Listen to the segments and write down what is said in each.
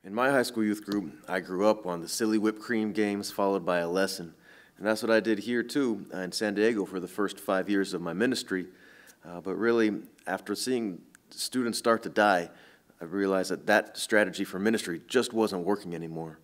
In my high school youth group, I grew up on the silly whipped cream games followed by a lesson. And that's what I did here too in San Diego for the first 5 years of my ministry. But really, after seeing students start to die, I realized that that strategy for ministry just wasn't working anymore.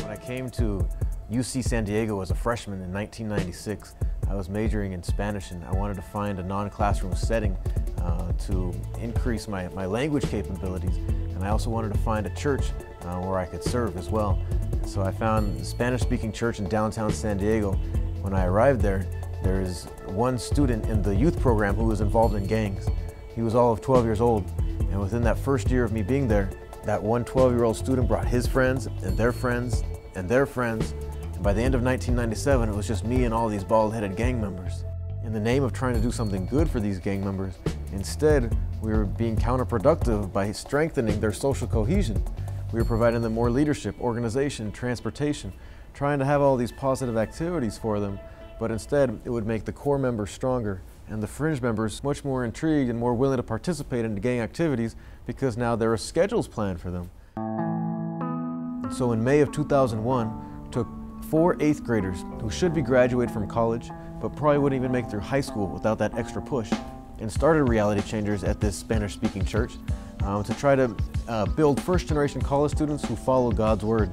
When I came to UC San Diego as a freshman in 1996, I was majoring in Spanish, and I wanted to find a non-classroom setting to increase my language capabilities, and I also wanted to find a church where I could serve as well. So I found a Spanish-speaking church in downtown San Diego. When I arrived there, there is one student in the youth program who was involved in gangs. He was all of 12 years old, and within that first year of me being there, that one 12-year-old student brought his friends and their friends and their friends. By the end of 1997, it was just me and all these bald-headed gang members. In the name of trying to do something good for these gang members, instead, we were being counterproductive by strengthening their social cohesion. We were providing them more leadership, organization, transportation, trying to have all these positive activities for them, but instead, it would make the core members stronger and the fringe members much more intrigued and more willing to participate in the gang activities because now there are schedules planned for them. And so in May of 2001, took 4 8th graders who should be graduated from college, but probably wouldn't even make it through high school without that extra push, and started Reality Changers at this Spanish-speaking church to try to build first-generation college students who follow God's Word.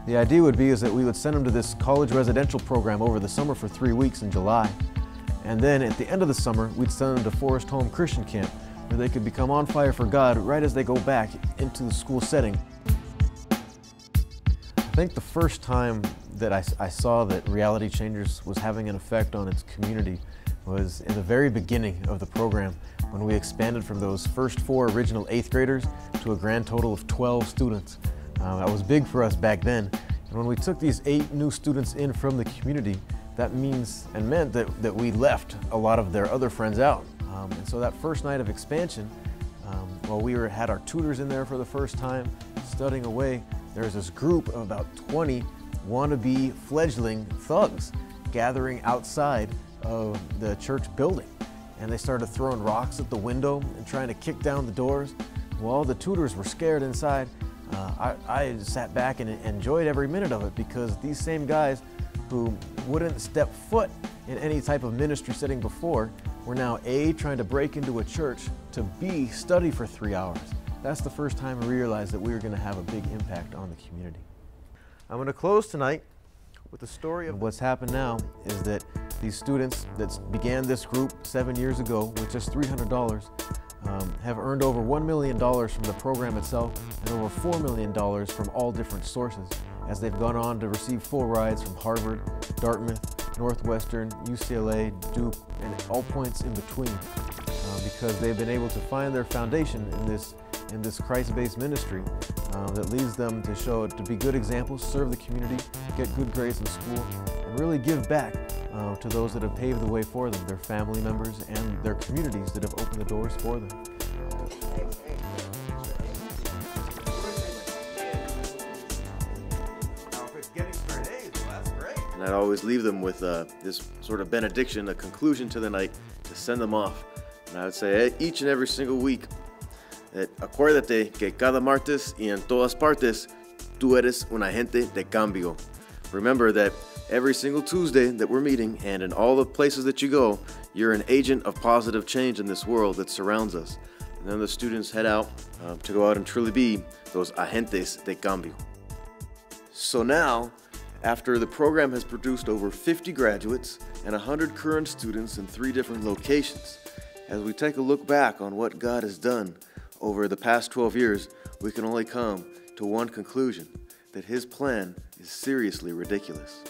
The idea would be is that we would send them to this college residential program over the summer for 3 weeks in July, and then at the end of the summer, we'd send them to Forest Home Christian Camp, where they could become on fire for God right as they go back into the school setting. I think the first time that I saw that Reality Changers was having an effect on its community was in the very beginning of the program, when we expanded from those first 4 original 8th graders to a grand total of 12 students. That was big for us back then. And when we took these 8 new students in from the community, that meant that we left a lot of their other friends out. And so that first night of expansion, while we had our tutors in there for the first time, studying away, there was this group of about 20 wannabe fledgling thugs gathering outside of the church building. And they started throwing rocks at the window and trying to kick down the doors. While the tutors were scared inside, I sat back and enjoyed every minute of it, because these same guys who wouldn't step foot in any type of ministry setting before were now A, trying to break into a church, to B, study for 3 hours. That's the first time I realized that we were going to have a big impact on the community. I'm going to close tonight with the story of what's happened now is that these students that began this group 7 years ago with just $300 have earned over $1 million from the program itself and over $4 million from all different sources, as they've gone on to receive full rides from Harvard, Dartmouth, Northwestern, UCLA, Duke, and all points in between, because they've been able to find their foundation in this Christ-based ministry that leads them to be good examples, serve the community, get good grades in school, and really give back to those that have paved the way for them, their family members and their communities that have opened the doors for them. And I'd always leave them with this sort of benediction, a conclusion to the night to send them off. And I would say each and every single week, that acuérdate que cada martes y en todas partes tú eres un agente de cambio. Remember that every single Tuesday that we're meeting, and in all the places that you go, you're an agent of positive change in this world that surrounds us. And then the students head out to go out and truly be those agentes de cambio. So now, after the program has produced over 50 graduates and 100 current students in 3 different locations, as we take a look back on what God has done over the past 12 years, we can only come to one conclusion: that His plan is seriously ridiculous.